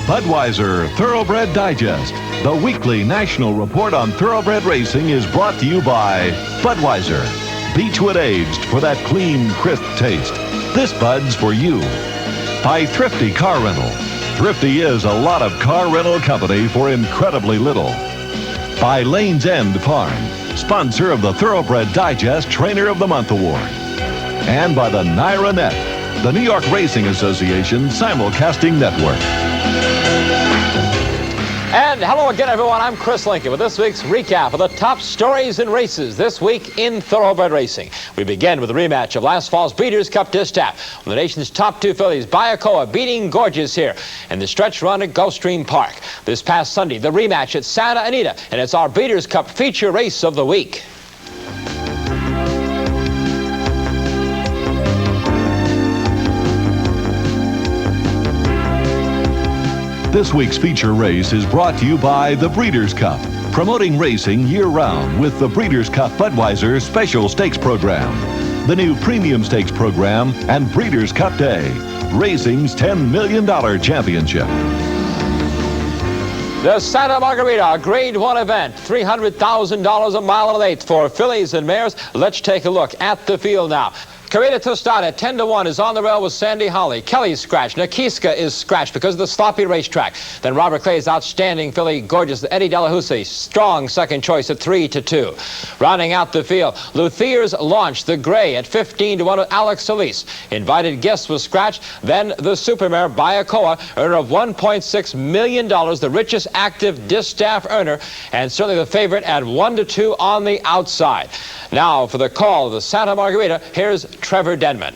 Budweiser Thoroughbred Digest. The weekly national report on thoroughbred racing is brought to you by Budweiser. Beechwood aged for that clean, crisp taste. This Bud's for you. By Thrifty Car Rental. Thrifty is a lot of car rental company for incredibly little. By Lane's End Farm, sponsor of the Thoroughbred Digest Trainer of the Month Award. And by the Naira Net, the New York Racing Association simulcasting network. And hello again, everyone. I'm Chris Lincoln with this week's recap of the top stories in races this week in thoroughbred racing. We begin with the rematch of last fall's Breeders' Cup Distaff, with the nation's top two fillies, Bayakoa beating Gorgeous here in the stretch run at Gulfstream Park. This past Sunday, the rematch at Santa Anita, and it's our Breeders' Cup feature race of the week. This week's feature race is brought to you by the Breeders' Cup, promoting racing year-round with the Breeders' Cup Budweiser Special Stakes Program, the new Premium Stakes Program, and Breeders' Cup Day, racing's $10 million championship. The Santa Margarita Grade 1 event, $300,000 a mile and an eighth for fillies and mares. Let's take a look at the field now. Carreta Tostada, 10-1, is on the rail with Sandy Holly. Kelly's scratched. Nakiska is scratched because of the sloppy racetrack. Then Robert Clay's outstanding filly, Gorgeous. Eddie Delahousie, strong second choice at 3-2. Rounding out the field, Luthier's Launch, the gray, at 15-1 with Alex Solis. Invited Guest was scratched. Then the supermare, Bayakoa, earner of $1.6 million, the richest active distaff earner, and certainly the favorite at 1-2 on the outside. Now for the call of the Santa Margarita, here's Trevor Denman.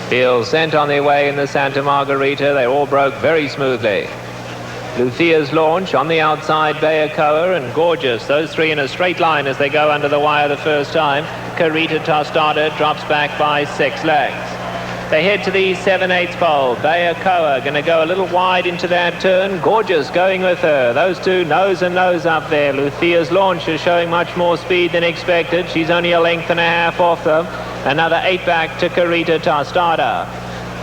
Field sent on their way in the Santa Margarita. They all broke very smoothly. Luthier's Launch on the outside, Bayakoa and Gorgeous. Those three in a straight line as they go under the wire the first time. Carreta Tostada drops back by 6 lengths. They head to the 7/8 pole. Bayakoa going to go a little wide into that turn. Gorgeous going with her. Those two nose and nose up there. Luthier's Launch is showing much more speed than expected. She's only a length and a half off them. Another 8 back to Carreta Tostada.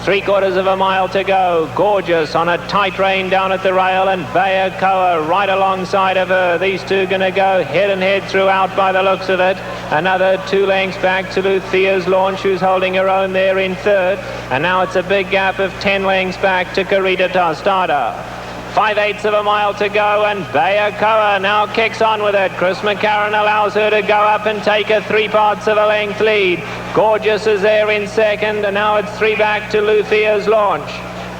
3/4 of a mile to go. Gorgeous on a tight rein down at the rail, and Bayakoa right alongside of her. These two going to go head and head throughout by the looks of it. Another 2 lengths back to Luthier's Launch, who's holding her own there in third. And now it's a big gap of 10 lengths back to Carreta Tostada. 5/8 of a mile to go, and Bayakoa now kicks on with it. Chris McCarron allows her to go up and take a 3/4 of a length lead. Gorgeous is there in second, and now it's 3 back to Luthier's Launch.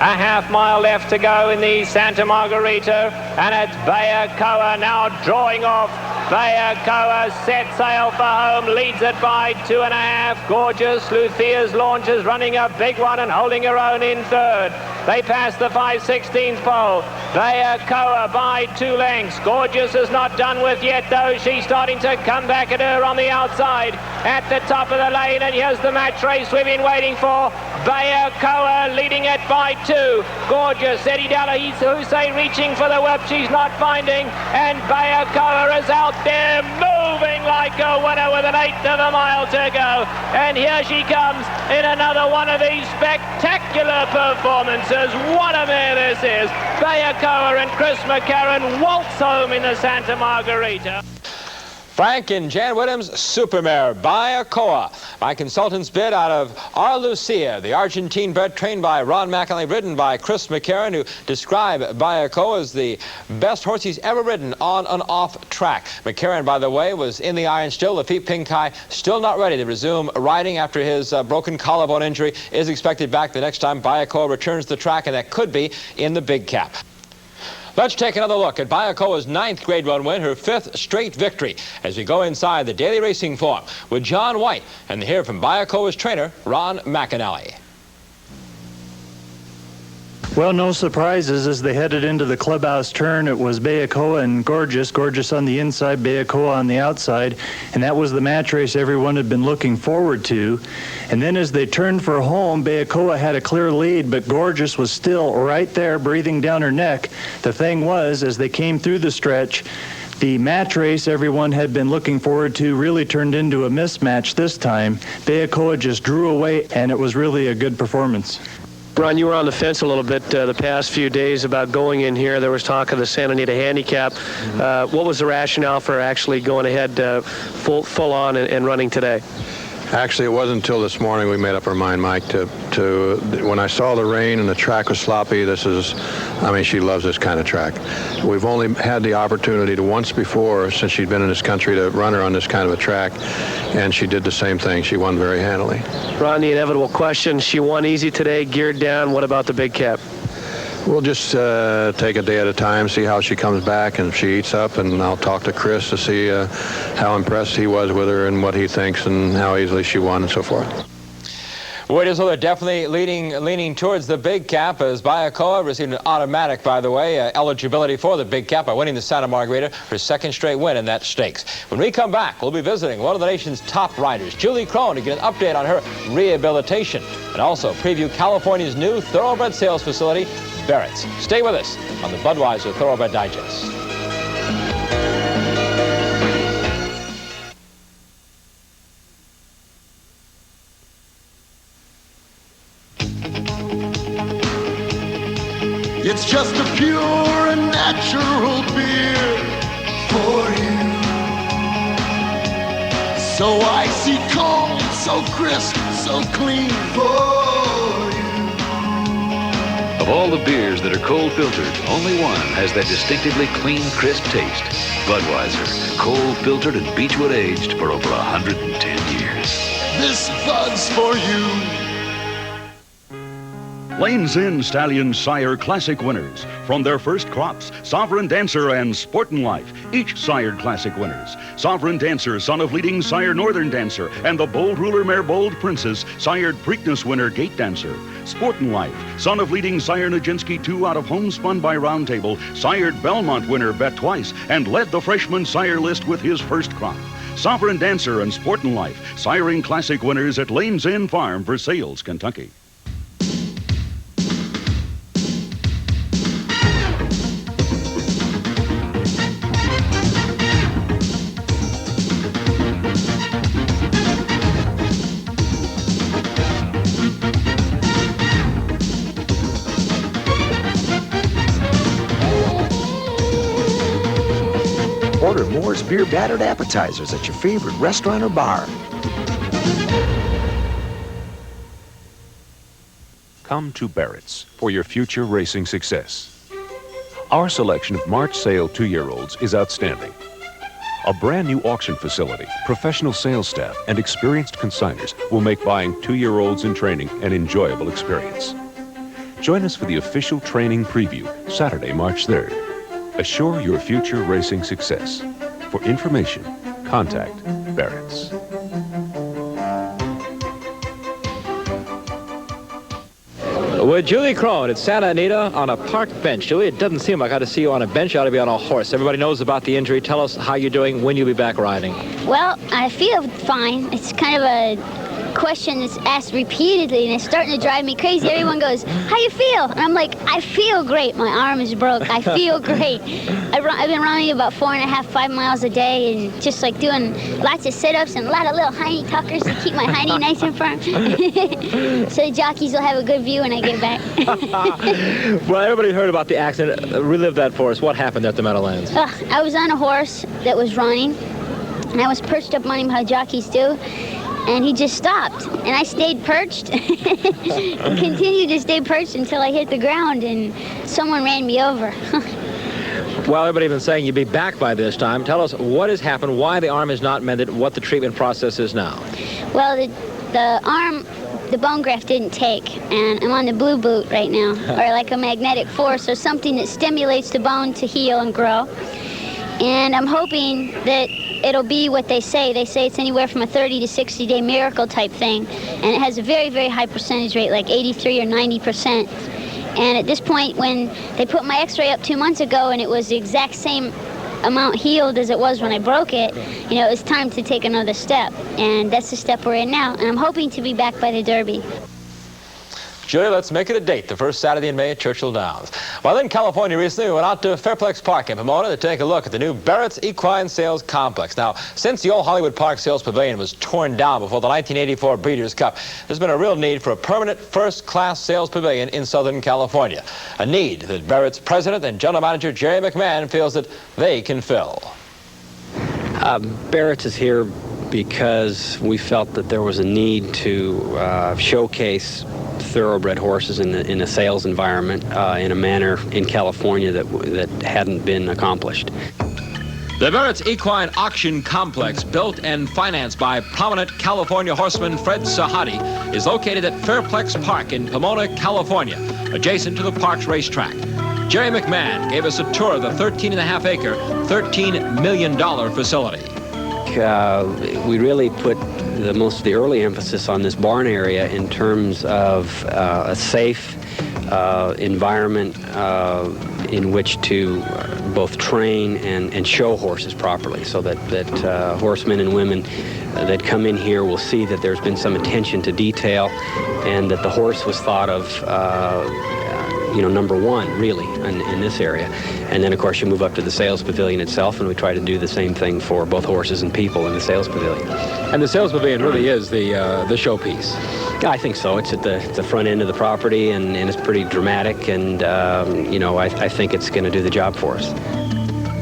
A half mile left to go in the Santa Margarita, and it's Bayakoa now drawing off. Bayakoa set sail for home, leads it by 2.5. Gorgeous, Luthier's Launch is running a big one and holding her own in third. They pass the 5/16 pole. Bayakoa by 2 lengths. Gorgeous is not done with yet, though. She's starting to come back at her on the outside at the top of the lane, and here's the match race we've been waiting for. Bayakoa leading it by 2. Gorgeous, Eddie Delahousie reaching for the whip. She's not finding, and Bayakoa is out there moving like a winner with 1/8 of a mile to go. And here she comes in another one of these spectacular performances. What a mare this is. Bayakoa and Chris McCarron waltz home in the Santa Margarita. Frank and Jan Whittam's supermare, Bayakoa. My consultant's bid out of R. Lucia, the Argentine bred trained by Ron McElhenney, ridden by Chris McCarron, who described Bayakoa as the best horse he's ever ridden on and off track. McCarron, by the way, was in the iron still. Lafitte Pinkai still not ready to resume riding after his broken collarbone injury. Is expected back the next time Bayakoa returns to the track, and that could be in the big cap. Let's take another look at Bayakoa's 9th Grade 1 win, her 5th straight victory, as we go inside the daily racing form with John White and hear from Bayakoa's trainer, Ron McAnally. Well, no surprises as they headed into the clubhouse turn. It was Bayakoa and Gorgeous. Gorgeous on the inside, Bayakoa on the outside. And that was the match race everyone had been looking forward to. And then as they turned for home, Bayakoa had a clear lead, but Gorgeous was still right there breathing down her neck. The thing was, as they came through the stretch, the match race everyone had been looking forward to really turned into a mismatch this time. Bayakoa just drew away, and it was really a good performance. Ron, you were on the fence a little bit the past few days about going in here. There was talk of the Santa Anita Handicap. What was the rationale for actually going ahead full on and running today? Actually, it wasn't until this morning we made up our mind, Mike, when I saw the rain and the track was sloppy, she loves this kind of track. We've only had the opportunity to once before, since she'd been in this country, to run her on this kind of a track, and she did the same thing. She won very handily. Ron, the inevitable question, she won easy today, geared down. What about the big cap? We'll just take a day at a time, see how she comes back, and if she eats up, and I'll talk to Chris to see how impressed he was with her and what he thinks and how easily she won and so forth. They're definitely leaning towards the big cap, as Bayakoa received an automatic, by the way, eligibility for the big cap by winning the Santa Margarita, her second straight win in that stakes. When we come back, we'll be visiting one of the nation's top riders, Julie Crone, to get an update on her rehabilitation and also preview California's new thoroughbred sales facility, Barrett's. Stay with us on the Budweiser Thoroughbred Digest. It's just a pure and natural beer for you. So icy cold, so crisp, so clean for you. Of all the beers that are cold filtered, only one has that distinctively clean, crisp taste. Budweiser, cold filtered and Beechwood aged for over 110 years. This Bud's for you. Lane's Inn Stallion Sire Classic winners. From their first crops, Sovereign Dancer and Sportin' Life, each sired classic winners. Sovereign Dancer, son of leading sire Northern Dancer, and the Bold Ruler mare Bold Princess, sired Preakness winner Gate Dancer. Sportin' Life, son of leading sire Nijinsky 2 out of Homespun by Roundtable, sired Belmont winner Bet Twice, and led the freshman sire list with his first crop. Sovereign Dancer and Sportin' Life, siring classic winners at Lane's Inn Farm, Versailles, Kentucky. Order Moore's Beer Battered Appetizers at your favorite restaurant or bar. Come to Barrett's for your future racing success. Our selection of March sale 2-year-olds is outstanding. A brand new auction facility, professional sales staff, and experienced consigners will make buying 2-year-olds in training an enjoyable experience. Join us for the official training preview, Saturday, March 3rd. Assure your future racing success. For information, contact Barrett's. With Julie Crone at Santa Anita on a park bench. Julie, it doesn't seem like I ought to see you on a bench. You ought to be on a horse. Everybody knows about the injury. Tell us how you're doing, when you'll be back riding. Well, I feel fine. It's kind of a question that's asked repeatedly, and it's starting to drive me crazy. Everyone goes, how you feel? And I'm like, I feel great. My arm is broke. I feel great. I've been running about 4.5, 5 miles a day, and just like doing lots of sit-ups and a lot of little hiney tuckers to keep my hiney nice and firm. So the jockeys will have a good view when I get back. Well, everybody heard about the accident. Relive that for us. What happened at the Meadowlands? I was on a horse that was running, and I was perched up on him how jockeys do. And he just stopped, and I stayed perched, continued to stay perched until I hit the ground, and someone ran me over. Well, everybody's been saying you'd be back by this time. Tell us what has happened, why the arm is not mended, what the treatment process is now. Well, the arm, the bone graft didn't take, and I'm on the blue boot right now, or like a magnetic force, or something that stimulates the bone to heal and grow. And I'm hoping that it'll be what they say. They say it's anywhere from a 30 to 60 day miracle type thing. And it has a very, very high percentage rate, like 83 or 90%. And at this point, when they put my x-ray up 2 months ago and it was the exact same amount healed as it was when I broke it, you know, it's time to take another step. And that's the step we're in now. And I'm hoping to be back by the Derby. Julia, let's make it a date, the first Saturday in May at Churchill Downs. Well, in California recently, we went out to Fairplex Park in Pomona to take a look at the new Barrett's Equine Sales Complex. Now, since the old Hollywood Park Sales Pavilion was torn down before the 1984 Breeders' Cup, there's been a real need for a permanent first-class sales pavilion in Southern California. A need that Barrett's president and general manager Jerry McMahon feels that they can fill. Barrett's is here because we felt that there was a need to showcase thoroughbred horses in a sales environment in a manner in California that hadn't been accomplished. The Barrett's Equine Auction Complex, built and financed by prominent California horseman Fred Sahadi, is located at Fairplex Park in Pomona, California, adjacent to the park's racetrack. Jerry McMahon gave us a tour of the 13.5-acre, $13 million facility. We really put most of the early emphasis on this barn area in terms of a safe environment in which to both train and show horses properly, so that horsemen and women that come in here will see that there's been some attention to detail and that the horse was thought of number one, really, in this area. And then, of course, you move up to the sales pavilion itself, and we try to do the same thing for both horses and people in the sales pavilion. And the sales pavilion really is the showpiece. I think so. It's at the front end of the property, and it's pretty dramatic, and, I think it's going to do the job for us.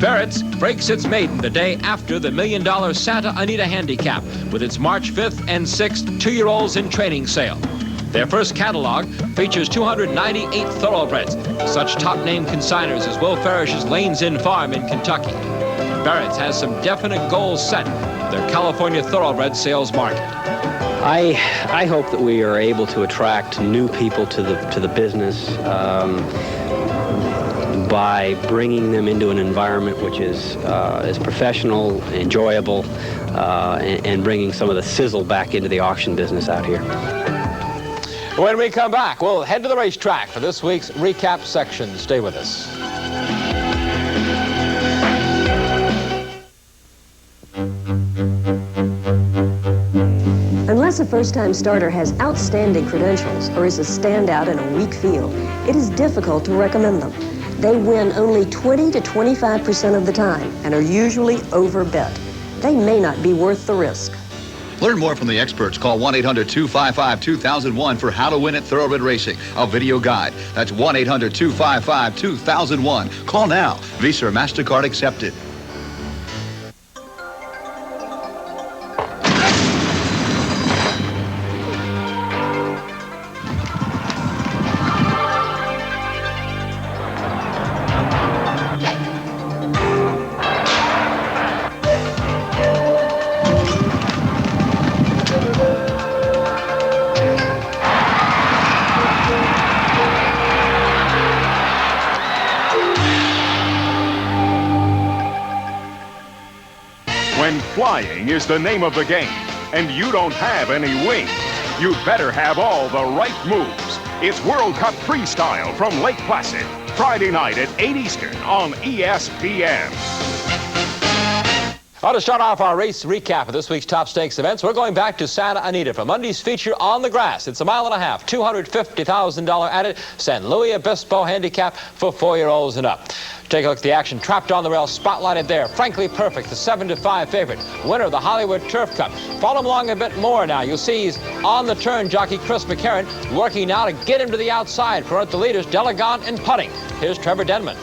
Barrett's breaks its maiden the day after the $1 million Santa Anita Handicap with its March 5th and 6th 2-year-olds in training sale. Their first catalog features 298 thoroughbreds, such top-name consigners as Will Farish's Lanes Inn Farm in Kentucky. Barrett's has some definite goals set for their California thoroughbred sales market. I hope that we are able to attract new people to the business by bringing them into an environment which is professional, enjoyable, and bringing some of the sizzle back into the auction business out here. When we come back, we'll head to the racetrack for this week's recap section. Stay with us. Unless a first-time starter has outstanding credentials or is a standout in a weak field, it is difficult to recommend them. They win only 20 to 25% of the time and are usually overbet. They may not be worth the risk. Learn more from the experts. Call 1-800-255-2001 for How to Win at Thoroughbred Racing, a video guide. That's 1-800-255-2001. Call now. Visa or MasterCard accepted. When flying is the name of the game, and you don't have any wings, you better have all the right moves. It's World Cup Freestyle from Lake Placid, Friday night at 8 Eastern on ESPN. Well, to start off our race recap of this week's top stakes events, we're going back to Santa Anita for Monday's feature on the grass. It's a 1.5 miles, $250,000 added San Luis Obispo handicap for 4-year-olds and up. Take a look at the action. Trapped on the rail, spotlighted there. Frankly Perfect, the 7-5 favorite. Winner of the Hollywood Turf Cup. Follow him along a bit more now. You'll see he's on the turn. Jockey Chris McCarron working now to get him to the outside. Front the leaders, Delegant and putting. Here's Trevor Denman.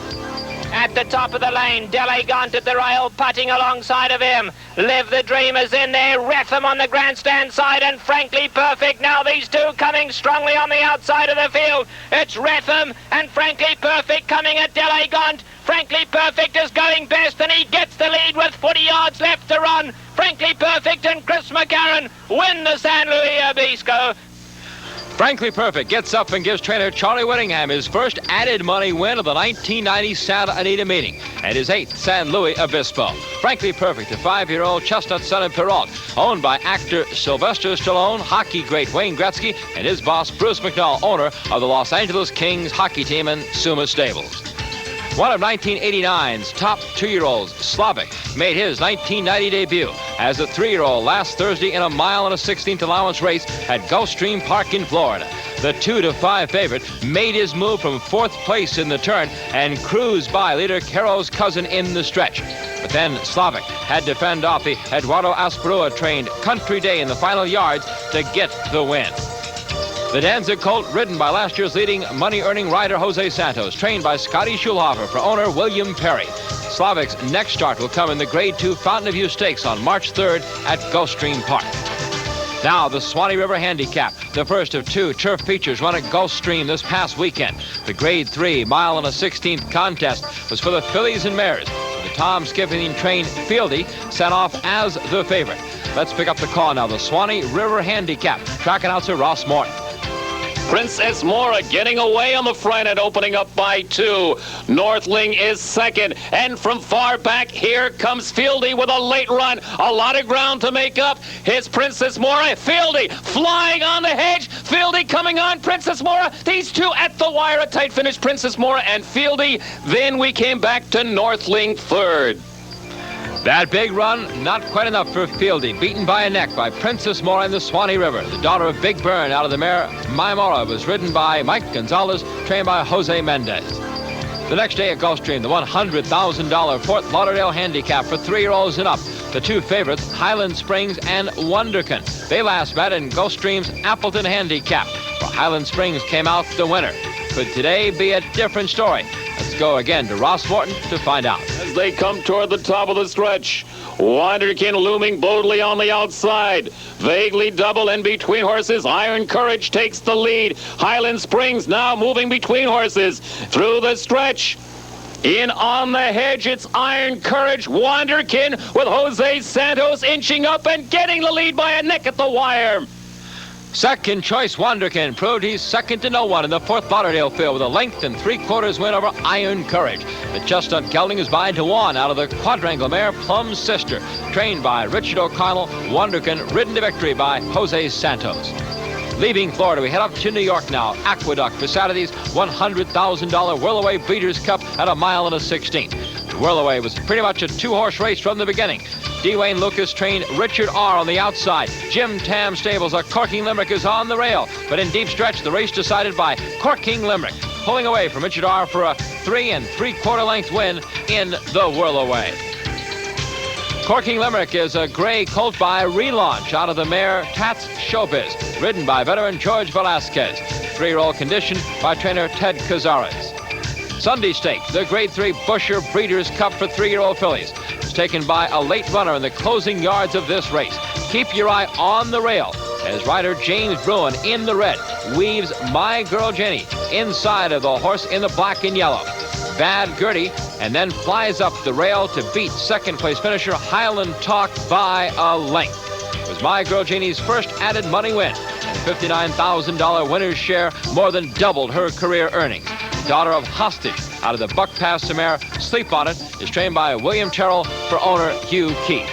At the top of the lane, Delegant at the rail, putting alongside of him. Live the Dreamers in there, Retham on the grandstand side, and Frankly Perfect. Now these two coming strongly on the outside of the field. It's Retham and Frankly Perfect coming at Delegant. Frankly Perfect is going best, and he gets the lead with 40 yards left to run. Frankly Perfect and Chris McCarron win the San Luis Obispo. Frankly Perfect gets up and gives trainer Charlie Whittingham his first added money win of the 1990 Santa Anita meeting and his 8th San Luis Obispo. Frankly Perfect, a 5-year-old chestnut son of Perrault, owned by actor Sylvester Stallone, hockey great Wayne Gretzky, and his boss Bruce McNall, owner of the Los Angeles Kings hockey team in Suma Stables. One of 1989's top 2-year-olds, Slavic, made his 1990 debut as a 3-year-old last Thursday in a 1.16 allowance race at Gulfstream Park in Florida. the 2-5 favorite, made his move from 4th place in the turn and cruised by leader Caro's Cousin in the stretch. But then Slavic had to fend off the Eduardo Asperua trained Country Day in the final yards to get the win. The Danzig colt, ridden by last year's leading money-earning rider Jose Santos, trained by Scotty Schulhofer for owner William Perry. Slavic's next start will come in the Grade 2 Fountain of Youth Stakes on March 3rd at Gulfstream Park. Now, the Swanee River Handicap, the first of 2 turf features run at Gulfstream this past weekend. The Grade 3 mile and a 16th contest was for the fillies and mares. The Tom Skipping trained Fieldy sent off as the favorite. Let's pick up the call now. The Swanee River Handicap, track announcer Ross Morton. Princess Mora getting away on the front and opening up by 2. Northling is second. And from far back, here comes Fieldy with a late run. A lot of ground to make up. Here's Princess Mora. Fieldy flying on the hedge. Fieldy coming on. Princess Mora. These two at the wire. A tight finish. Princess Mora and Fieldy. Then we came back to Northling third. That big run, not quite enough for Fieldy. Beaten by a neck by Princess Mora in the Swanee River. The daughter of Big Burn out of the mare Maimora was ridden by Mike Gonzalez, trained by Jose Mendez. The next day at Gulfstream, the $100,000 Fort Lauderdale Handicap for 3-year-olds and up. The 2 favorites, Highland Springs and Wonderkin. They last met in Gulfstream's Appleton Handicap, where Highland Springs came out the winner. Could today be a different story? Let's go again to Ross Morton to find out. As they come toward the top of the stretch, Wonderkin looming boldly on the outside. Vaguely double in between horses. Iron Courage takes the lead. Highland Springs now moving between horses through the stretch. In on the hedge, it's Iron Courage, Wonderkin with Jose Santos inching up and getting the lead by a neck at the wire. Second choice Wonderkin proved he's second to no one in the Fort Lauderdale field with a length and 3/4 win over Iron Courage. The chestnut gelding is by Dewan out of the quadrangle mare Plum's Sister, trained by Richard O'Connell. Wonderkin ridden to victory by Jose Santos. Leaving Florida, we head up to New York now. Aqueduct for Saturday's $100,000 Whirlaway Breeders' Cup at a mile and a 16th. The Whirlaway was pretty much a 2-horse race from the beginning. D. Wayne Lucas trained Richard R. on the outside. Jim Tam Stables, a Corking Limerick, is on the rail. But in deep stretch, the race decided by Corking Limerick, pulling away from Richard R. for a 3 3/4 length win in the Whirlaway. Corking Limerick is a gray colt by Relaunch out of the mare Tats Showbiz, ridden by veteran George Velasquez. 3-year-old conditioned by trainer Ted Cazares. Sunday Stakes, the Grade 3 Busher Breeders' Cup for 3-year-old fillies, was taken by a late runner in the closing yards of this race. Keep your eye on the rail as rider James Bruin in the red weaves My Girl Jenny inside of the horse in the black and yellow. Bad Gertie, and then flies up the rail to beat second-place finisher Highland Talk by a length. It was My Girl Jenny's first added money win, and $59,000 winner's share more than doubled her career earnings. Daughter of Hostage out of the Buck Pass mare Sleep On It is trained by William Terrell for owner Hugh Keith.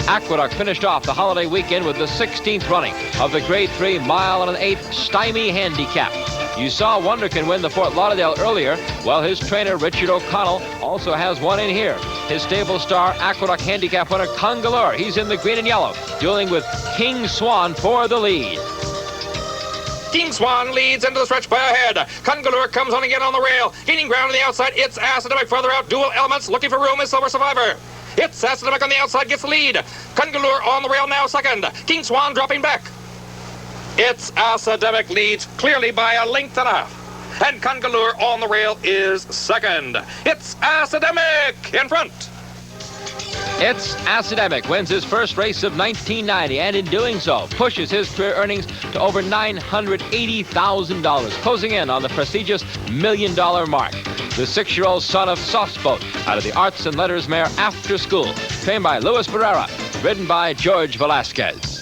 Aqueduct finished off the holiday weekend with the 16th running of the Grade 3 mile and an 8th Stymie Handicap. You saw Wonderkin win the Fort Lauderdale earlier. Well, his trainer, Richard O'Connell, also has one in here. His stable star, Aqueduct Handicap winner, Congalore. He's in the green and yellow, dueling with King Swan for the lead. King Swan leads into the stretch by a head. Congalore comes on again on the rail. Gaining ground on the outside, it's Academic further out. Dual Elements looking for room is Silver Survivor. It's Academic on the outside, gets the lead. Congalore on the rail now second. King Swan dropping back. It's Academic leads clearly by a length and a half. And Congalore on the rail is second. It's Academic in front. It's Academic wins his first race of 1990, and in doing so, pushes his career earnings to over $980,000, closing in on the prestigious $1 million mark. The 6-year-old son of Softboat out of the Arts and Letters mare After School, trained by Luis Barrera, ridden by George Velasquez.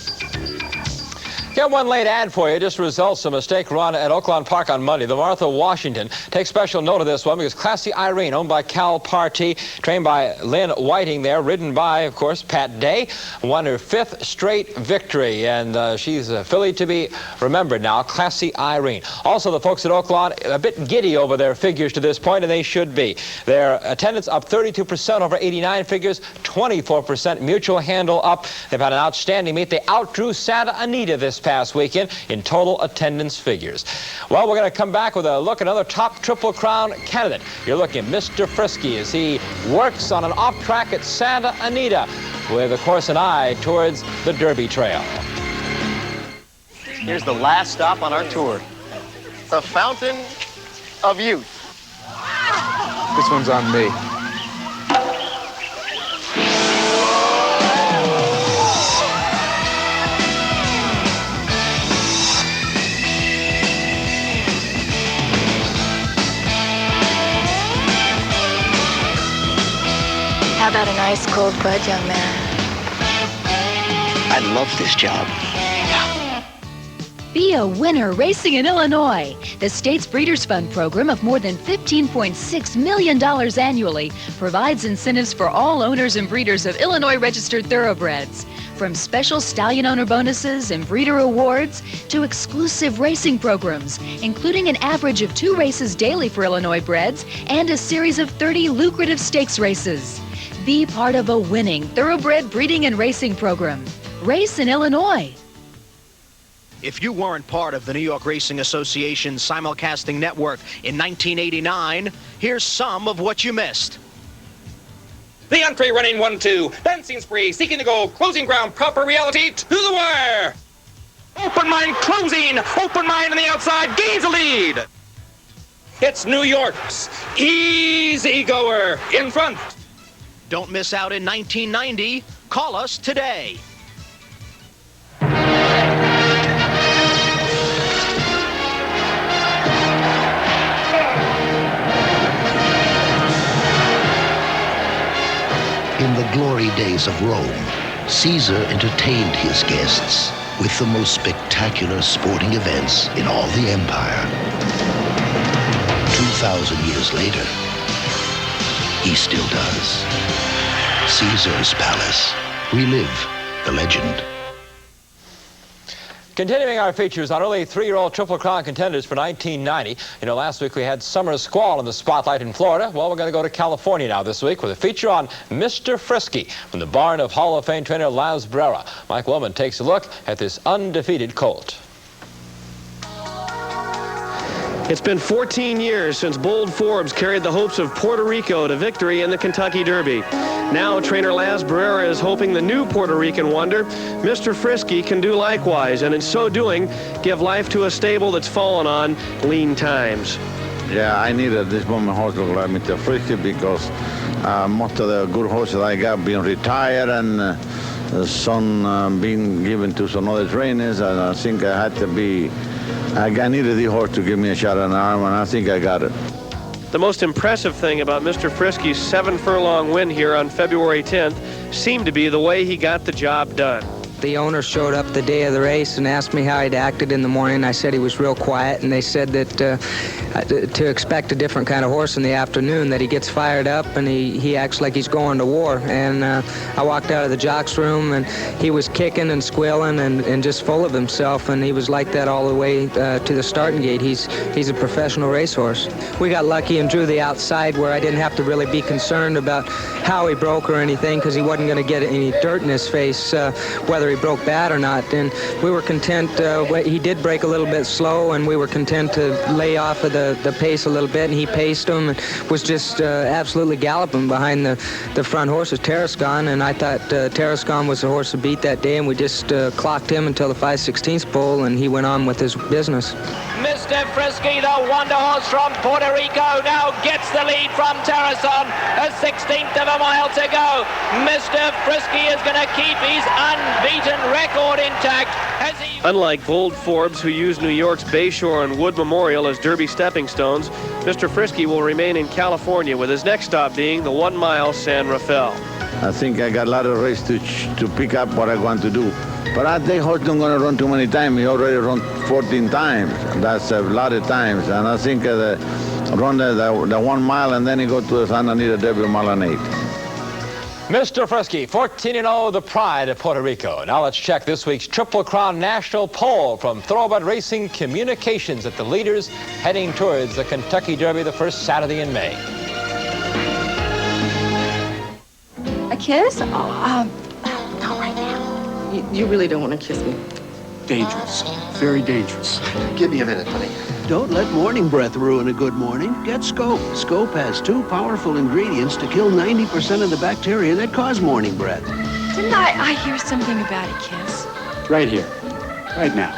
Got one late ad for you. Just results of a mistake run at Oakland Park on Monday. The Martha Washington. Take special note of this one because Classy Irene, owned by Cal Partee, trained by Lynn Whiting there, ridden by, of course, Pat Day, won her 5th straight victory. And she's a filly to be remembered now, Classy Irene. Also, the folks at Oakland, a bit giddy over their figures to this point, and they should be. Their attendance up 32% over 89 figures, 24% mutual handle up. They've had an outstanding meet. They outdrew Santa Anita this past weekend in total attendance figures. Well, we're going to come back with a look at another top Triple Crown candidate. You're looking at Mr. Frisky as he works on an off-track at Santa Anita with, of course, an eye towards the Derby Trail. Here's the last stop on our tour. The Fountain of Youth. This one's on me. How about an ice cold bud, young man? I love this job. Be a winner racing in Illinois. The state's Breeders' Fund program of more than $15.6 million annually provides incentives for all owners and breeders of Illinois registered thoroughbreds. From special stallion owner bonuses and breeder awards to exclusive racing programs, including an average of 2 races daily for Illinois breds and a series of 30 lucrative stakes races. Be part of a winning thoroughbred breeding and racing program. Race in Illinois. If you weren't part of the New York Racing Association's simulcasting network in 1989, here's some of what you missed. The entree running 1-2. Dancing spree, seeking the goal. Closing ground, proper reality to the wire. Open mind closing. Open mind on the outside gains a lead. It's New York's Easy Goer in front. Don't miss out in 1990. Call us today. In the glory days of Rome, Caesar entertained his guests with the most spectacular sporting events in all the empire. 2,000 years later, he still does. Caesar's Palace. Relive the legend. Continuing our features on early 3-year-old Triple Crown contenders for 1990. You know, last week we had Summer Squall in the spotlight in Florida. Well, we're going to go to California now this week with a feature on Mr. Frisky from the barn of Hall of Fame trainer Laz Brera. Mike Woman takes a look at this undefeated colt. It's been 14 years since Bold Forbes carried the hopes of Puerto Rico to victory in the Kentucky Derby. Now trainer Laz Brera is hoping the new Puerto Rican wonder, Mr. Frisky, can do likewise, and in so doing, give life to a stable that's fallen on lean times. Yeah, I needed this moment horse look like Mr. Frisky because most of the good horses I got being retired and some being given to some other trainers, and I think I had to be, I needed the horse to give me a shot on the arm, and I think I got it. The most impressive thing about Mr. Frisky's 7-furlong win here on February 10th seemed to be the way he got the job done. The owner showed up the day of the race and asked me how he'd acted in the morning. I said he was real quiet, and they said that to expect a different kind of horse in the afternoon, that he gets fired up and he acts like he's going to war. And I walked out of the jock's room, and he was kicking and squealing and just full of himself, and he was like that all the way to the starting gate. He's a professional racehorse. We got lucky and drew the outside where I didn't have to really be concerned about how he broke or anything, because he wasn't going to get any dirt in his face, whether he broke bad or not. And we were content. He did break a little bit slow, and we were content to lay off of the pace a little bit, and he paced him and was just absolutely galloping behind the front horses, Tarascon, and I thought Tarascon was the horse to beat that day, and we just clocked him until the 5/16 pole, and he went on with his business. Mr. Frisky, the wonder horse from Puerto Rico, now gets the lead from Tarascon. A 16th of a mile to go. Mr. Frisky is going to keep his unbeaten record intact. Unlike Bold Forbes, who used New York's Bayshore and Wood Memorial as Derby stepping stones, Mr. Frisky will remain in California, with his next stop being the 1-mile San Rafael. I think I got a lot of race to pick up what I want to do. But I think horse not going to run too many times. He already run 14 times. That's a lot of times. And I think run the 1 mile, and then he go to the Santa Anita Derby 1 mile and 8. Mr. Frisky, 14-0, the pride of Puerto Rico. Now let's check this week's Triple Crown National Poll from Thoroughbred Racing Communications at the leaders heading towards the Kentucky Derby the first Saturday in May. A kiss? Oh, not right now. You really don't want to kiss me? Dangerous. Very dangerous. Give me a minute, honey. Don't let morning breath ruin a good morning. Get Scope. Scope has 2 powerful ingredients to kill 90% of the bacteria that cause morning breath. Didn't I hear something about a kiss? Right here. Right now.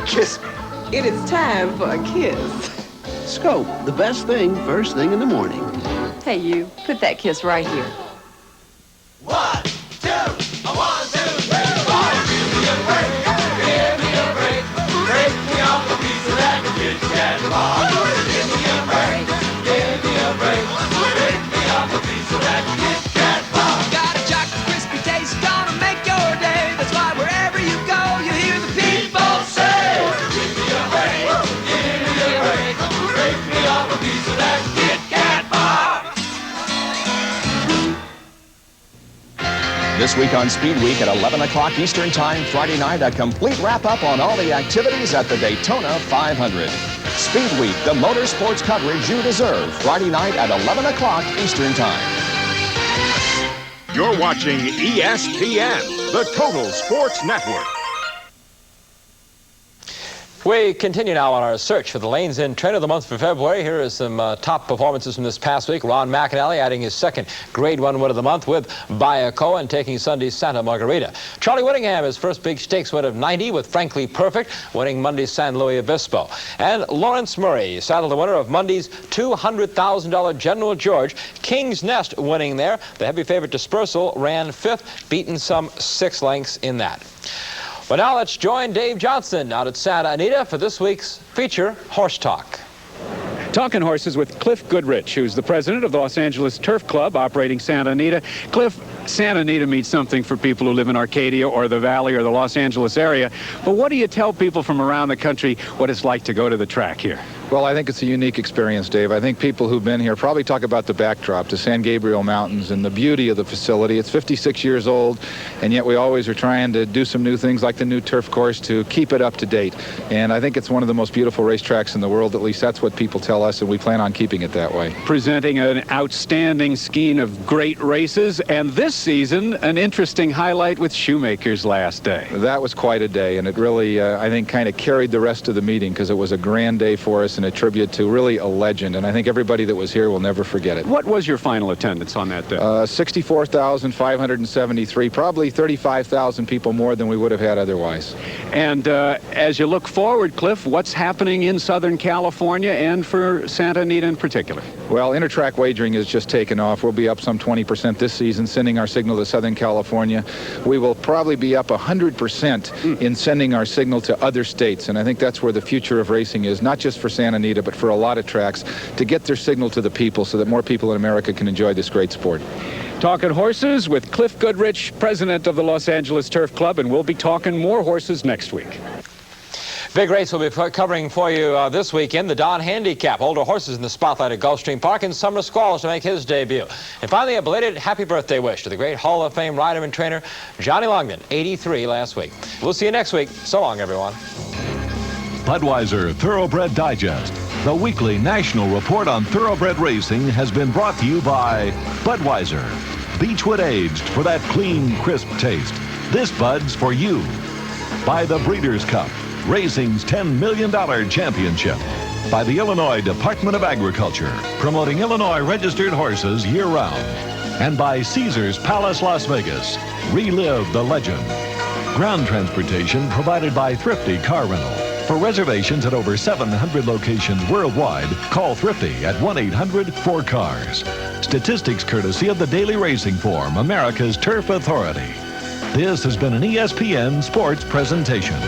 Kiss me. It is time for a kiss. Scope, the best thing first thing in the morning. Hey, you. Put that kiss right here. 1, 2, 1, 2, 3, 4. Give me a break. Give me a break. Break me off a piece of that Kit Kat bar. Give me a break. Give me a break. Break me off a piece of that Kit Kat bar. Got a chocolate crispy taste, gonna make your day. That's why wherever you go, you hear the people say, give me a break. Give me a break. Break me off a piece of that Kit Kat bar. This week on Speed Week at 11 o'clock Eastern Time Friday night, a complete wrap-up on all the activities at the Daytona 500. Speed Week, the motorsports coverage you deserve, Friday night at 11 o'clock Eastern Time. You're watching ESPN, the Total Sports Network. We continue now on our search for the Lanes In Trainer of the Month for February. Here are some top performances from this past week. Ron McAnally adding his second Grade 1 win of the month with Bayakoa and taking Sunday's Santa Margarita. Charlie Whittingham, his first big stakes win of 90 with Frankly Perfect, winning Monday's San Luis Obispo. And Lawrence Murray saddled the winner of Monday's $200,000 General George. King's Nest winning there. The heavy favorite Dispersal ran 5th, beaten some 6 lengths in that. Well, now let's join Dave Johnson out at Santa Anita for this week's feature, Horse Talk. Talking horses with Cliff Goodrich, who's the president of the Los Angeles Turf Club operating Santa Anita. Cliff, Santa Anita means something for people who live in Arcadia or the Valley or the Los Angeles area. But what do you tell people from around the country what it's like to go to the track here? Well, I think it's a unique experience, Dave. I think people who've been here probably talk about the backdrop, the San Gabriel Mountains, and the beauty of the facility. It's 56 years old, and yet we always are trying to do some new things like the new turf course to keep it up to date. And I think it's one of the most beautiful racetracks in the world. At least that's what people tell us, and we plan on keeping it that way. Presenting an outstanding skein of great races, and this season, an interesting highlight with Shoemaker's last day. That was quite a day, and it really, I think, kind of carried the rest of the meeting because it was a grand day for us and a tribute to really a legend, and I think everybody that was here will never forget it. What was your final attendance on that day? 64,573, probably 35,000 people more than we would have had otherwise. And as you look forward, Cliff, what's happening in Southern California and for Santa Anita in particular? Well, intertrack wagering has just taken off. We'll be up some 20% this season, sending our signal to Southern California. We will probably be up 100% in sending our signal to other states, and I think that's where the future of racing is, not just for Santa Anita, but for a lot of tracks, to get their signal to the people so that more people in America can enjoy this great sport. Talking horses with Cliff Goodrich, president of the Los Angeles Turf Club, and we'll be talking more horses next week. Big race we'll be covering for you this weekend, the Don Handicap. Older horses in the spotlight at Gulfstream Park, and Summer Squalls to make his debut. And finally, a belated happy birthday wish to the great Hall of Fame rider and trainer, Johnny Longman, 83 last week. We'll see you next week. So long, everyone. Budweiser Thoroughbred Digest, the weekly national report on thoroughbred racing, has been brought to you by Budweiser. Beechwood aged for that clean, crisp taste. This Bud's for you. By the Breeders' Cup, racing's $10 million championship. By the Illinois Department of Agriculture, promoting Illinois registered horses year-round. And by Caesars Palace Las Vegas, relive the legend. Ground transportation provided by Thrifty Car Rental. For reservations at over 700 locations worldwide, call Thrifty at 1-800-4CARS. Statistics courtesy of the Daily Racing Form, America's Turf Authority. This has been an ESPN Sports presentation.